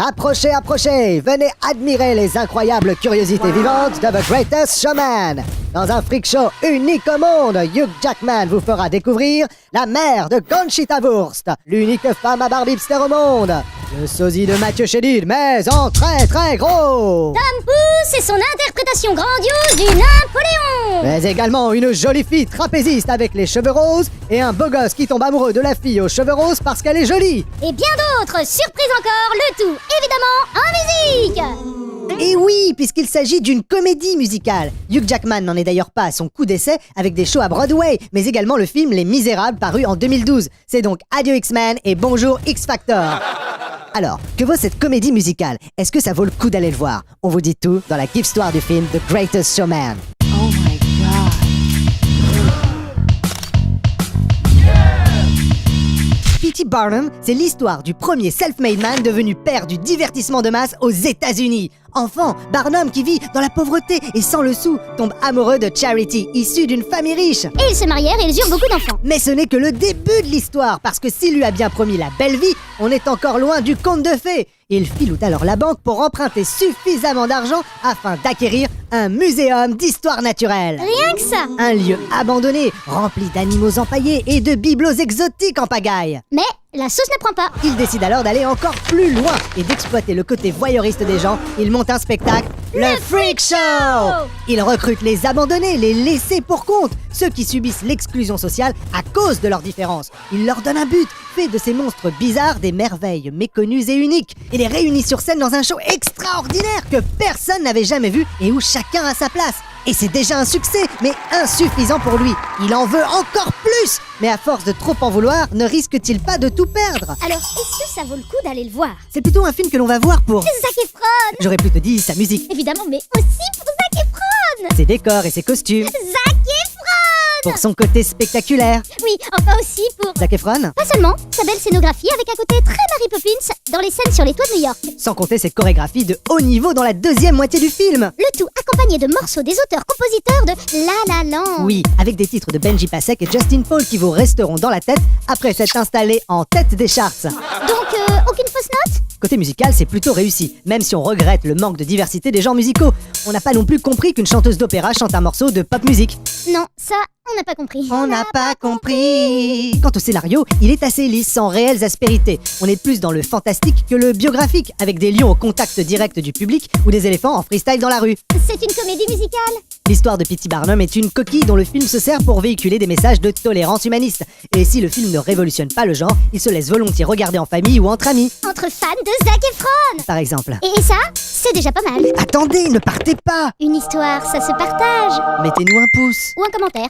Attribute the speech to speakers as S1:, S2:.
S1: Approchez, approchez, venez admirer les incroyables curiosités vivantes de The Greatest Showman. Dans un freak show unique au monde, Hugh Jackman vous fera découvrir la mère de Conchita Wurst, l'unique femme à barbe hipster au monde. Le sosie de Mathieu Chédid, mais en très très gros.
S2: Tom Pouce et son interprétation grandiose du Napoléon.
S1: Mais également une jolie fille trapéziste avec les cheveux roses et un beau gosse qui tombe amoureux de la fille aux cheveux roses parce qu'elle est jolie.
S2: Et bien d'autres surprises encore, le tout évidemment en musique.
S1: Et oui, puisqu'il s'agit d'une comédie musicale. Hugh Jackman n'en est d'ailleurs pas à son coup d'essai avec des shows à Broadway, mais également le film Les Misérables paru en 2012. C'est donc adieu X-Men et bonjour X-Factor. Alors, que vaut cette comédie musicale? Est-ce que ça vaut le coup d'aller le voir? On vous dit tout dans la kiff-histoire du film The Greatest Showman.
S3: Oh my god.
S1: P.T. Barnum, c'est l'histoire du premier self-made man devenu père du divertissement de masse aux États-Unis. Enfant, Barnum, qui vit dans la pauvreté et sans le sou, tombe amoureux de Charity, issue d'une famille riche.
S2: Et ils se marièrent et ils eurent beaucoup d'enfants.
S1: Mais ce n'est que le début de l'histoire, parce que s'il lui a bien promis la belle vie, on est encore loin du conte de fées. Il filoute alors la banque pour emprunter suffisamment d'argent afin d'acquérir un muséum d'histoire naturelle.
S2: Rien que ça.
S1: Un lieu abandonné, rempli d'animaux empaillés et de bibelots exotiques en pagaille.
S2: Mais la sauce ne prend pas.
S1: Il décide alors d'aller encore plus loin et d'exploiter le côté voyeuriste des gens. Il monte un spectacle, le Freak Show. Il recrute les abandonnés, les laissés pour compte, ceux qui subissent l'exclusion sociale à cause de leurs différences. Il leur donne un but, fait de ces monstres bizarres des merveilles méconnues et uniques, et les réunit sur scène dans un show extraordinaire que personne n'avait jamais vu et où chacun a sa place. Et c'est déjà un succès, mais insuffisant pour lui. Il en veut encore plus. Mais à force de trop en vouloir, ne risque-t-il pas de tout perdre?
S2: Alors, est-ce que ça vaut le coup d'aller le voir?
S1: C'est plutôt un film que l'on va voir pour...
S2: Zac Efron.
S1: J'aurais plutôt dit sa musique,
S2: Évidemment, mais aussi pour Zac Efron.
S1: ses décors et ses costumes,
S2: Zac Efron.
S1: pour son côté spectaculaire.
S2: Oui, enfin aussi pour...
S1: Zac Efron,
S2: Pas seulement, sa belle scénographie avec un côté très Mary Poppins dans les scènes sur les toits de New York.
S1: sans compter ses chorégraphies de haut niveau dans la deuxième moitié du film.
S2: Le tout accompagné de morceaux des auteurs-compositeurs de La La Land.
S1: Oui, avec des titres de Benji Pasek et Justin Paul qui vous resteront dans la tête après s'être installés en tête des charts.
S2: Donc, aucune fausse note?
S1: Côté musical, c'est plutôt réussi, même si on regrette le manque de diversité des genres musicaux. On n'a pas non plus compris qu'une chanteuse d'opéra chante un morceau de pop musique.
S2: Non, ça, on n'a pas compris.
S1: On n'a pas compris. Quant au scénario, il est assez lisse, sans réelles aspérités. On est plus dans le fantastique que le biographique, avec des lions au contact direct du public ou des éléphants en freestyle dans la rue.
S2: C'est une comédie musicale.
S1: L'histoire de P.T. Barnum est une coquille dont le film se sert pour véhiculer des messages de tolérance humaniste. Et si le film ne révolutionne pas le genre, il se laisse volontiers regarder en famille ou entre amis,
S2: Entre fans de Zac Efron.
S1: par exemple.
S2: Et ça, c'est déjà pas mal.
S1: Attendez, ne partez pas!
S2: Une histoire, ça se partage.
S1: Mettez-nous un pouce.
S2: Ou un commentaire.